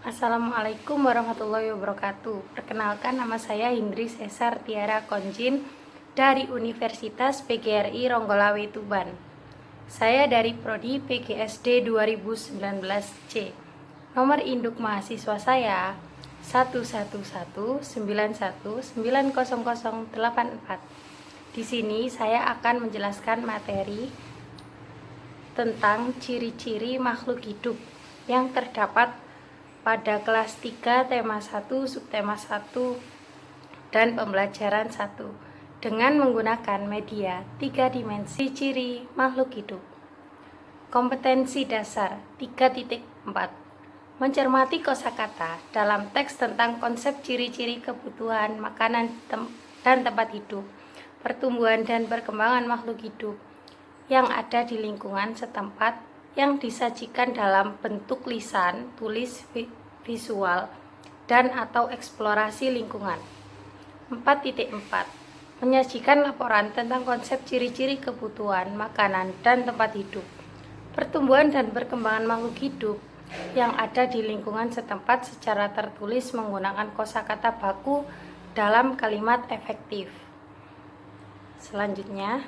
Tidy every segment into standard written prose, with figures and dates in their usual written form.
Assalamualaikum warahmatullahi wabarakatuh. Perkenalkan, nama saya Hindri Cesar Tiara Konjin dari Universitas PGRI Ronggolawe Tuban. Saya dari Prodi PGSD 2019C. Nomor induk mahasiswa saya 1119191900084. Di sini saya akan menjelaskan materi tentang ciri-ciri makhluk hidup yang terdapat pada kelas 3 tema 1 subtema 1 dan pembelajaran 1 dengan menggunakan media 3 dimensi ciri makhluk hidup. Kompetensi dasar 3.4 mencermati kosakata dalam teks tentang konsep ciri-ciri kebutuhan makanan dan tempat hidup, pertumbuhan dan perkembangan makhluk hidup yang ada di lingkungan setempat yang disajikan dalam bentuk lisan, tulis, visual, dan atau eksplorasi lingkungan. 4.4 menyajikan laporan tentang konsep ciri-ciri kebutuhan makanan dan tempat hidup, pertumbuhan dan perkembangan makhluk hidup yang ada di lingkungan setempat secara tertulis menggunakan kosakata baku dalam kalimat efektif. Selanjutnya,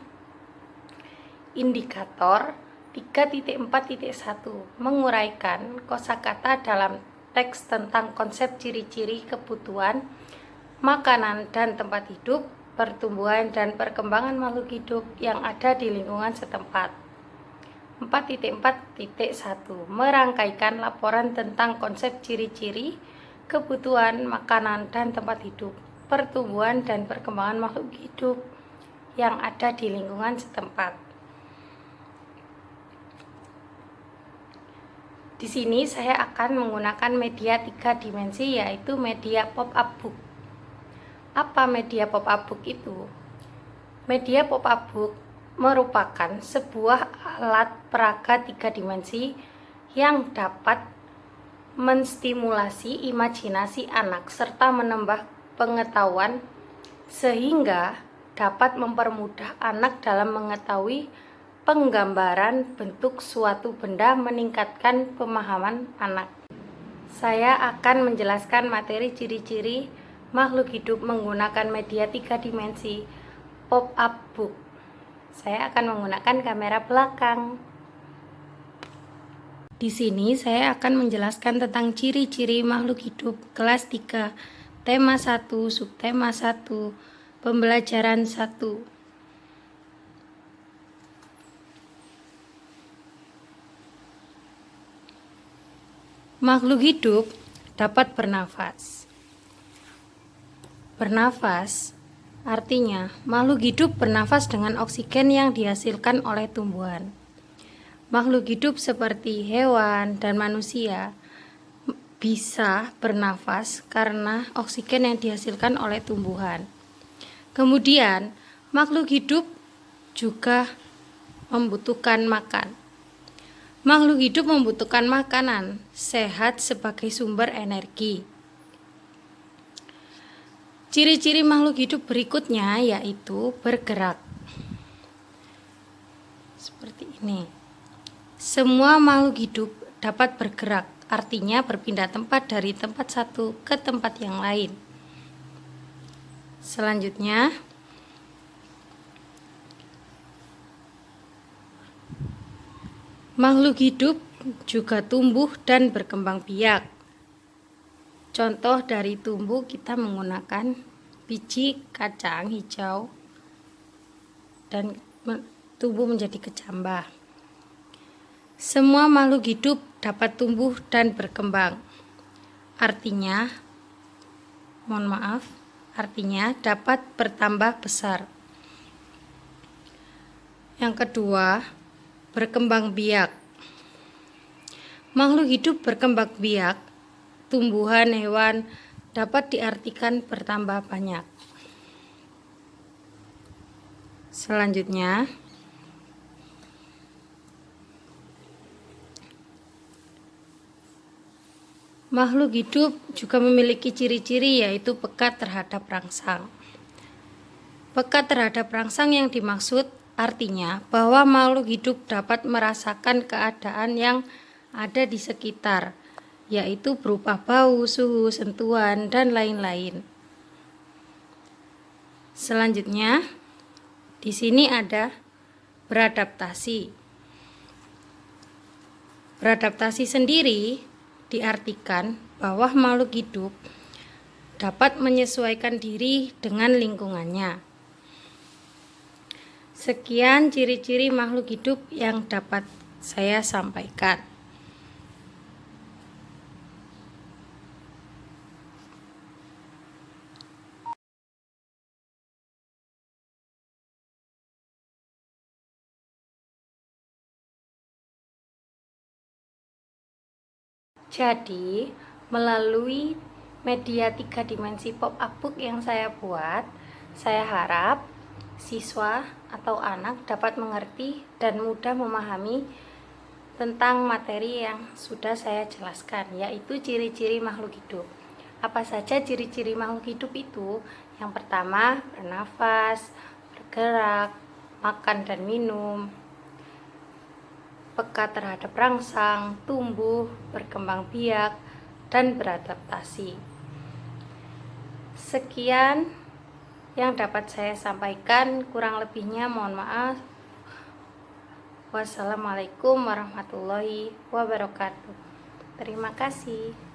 indikator 3.4.1 menguraikan kosakata dalam teks tentang konsep ciri-ciri kebutuhan makanan dan tempat hidup, pertumbuhan dan perkembangan makhluk hidup yang ada di lingkungan setempat. 4.4.1 merangkaikan laporan tentang konsep ciri-ciri kebutuhan makanan dan tempat hidup, pertumbuhan dan perkembangan makhluk hidup yang ada di lingkungan setempat. Di sini saya akan menggunakan media 3 dimensi, yaitu media pop-up book. Apa media pop-up book itu? Media pop-up book merupakan sebuah alat peraga 3 dimensi yang dapat menstimulasi imajinasi anak serta menambah pengetahuan sehingga dapat mempermudah anak dalam mengetahui penggambaran bentuk suatu benda, meningkatkan pemahaman anak. Saya akan menjelaskan materi ciri-ciri makhluk hidup menggunakan media 3 dimensi pop-up book. Saya akan menggunakan kamera belakang. Di sini saya akan menjelaskan tentang ciri-ciri makhluk hidup kelas 3 tema 1 subtema 1 pembelajaran 1. Makhluk hidup dapat bernafas. Bernafas artinya makhluk hidup bernafas dengan oksigen yang dihasilkan oleh tumbuhan. Makhluk hidup seperti hewan dan manusia bisa bernafas karena oksigen yang dihasilkan oleh tumbuhan. Kemudian, makhluk hidup juga membutuhkan makan. Makhluk hidup membutuhkan makanan sehat sebagai sumber energi. Ciri-ciri makhluk hidup berikutnya yaitu bergerak. Seperti ini. Semua makhluk hidup dapat bergerak, artinya berpindah tempat dari tempat satu ke tempat yang lain. Selanjutnya, makhluk hidup juga tumbuh dan berkembang biak. Contoh dari tumbuh kita menggunakan biji kacang hijau dan tumbuh menjadi kecambah. Semua makhluk hidup dapat tumbuh dan berkembang. Artinya dapat bertambah besar. Yang kedua, berkembang biak. Makhluk hidup berkembang biak, tumbuhan, hewan dapat diartikan bertambah banyak. Selanjutnya, makhluk hidup juga memiliki ciri-ciri yaitu peka terhadap rangsang. Peka terhadap rangsang yang dimaksud artinya bahwa makhluk hidup dapat merasakan keadaan yang ada di sekitar yaitu berupa bau, suhu, sentuhan, dan lain-lain. Selanjutnya, di sini ada beradaptasi. Beradaptasi sendiri diartikan bahwa makhluk hidup dapat menyesuaikan diri dengan lingkungannya. Sekian ciri-ciri makhluk hidup yang dapat saya sampaikan. Jadi, melalui media 3 dimensi pop-up book yang saya buat, saya harap siswa atau anak dapat mengerti dan mudah memahami tentang materi yang sudah saya jelaskan, yaitu ciri-ciri makhluk hidup. Apa saja ciri-ciri makhluk hidup itu? Yang pertama, bernafas, bergerak, makan dan minum, peka terhadap rangsang, tumbuh, berkembang biak, dan beradaptasi. Sekian yang dapat saya sampaikan, kurang lebihnya mohon maaf. Wassalamualaikum warahmatullahi wabarakatuh. Terima kasih.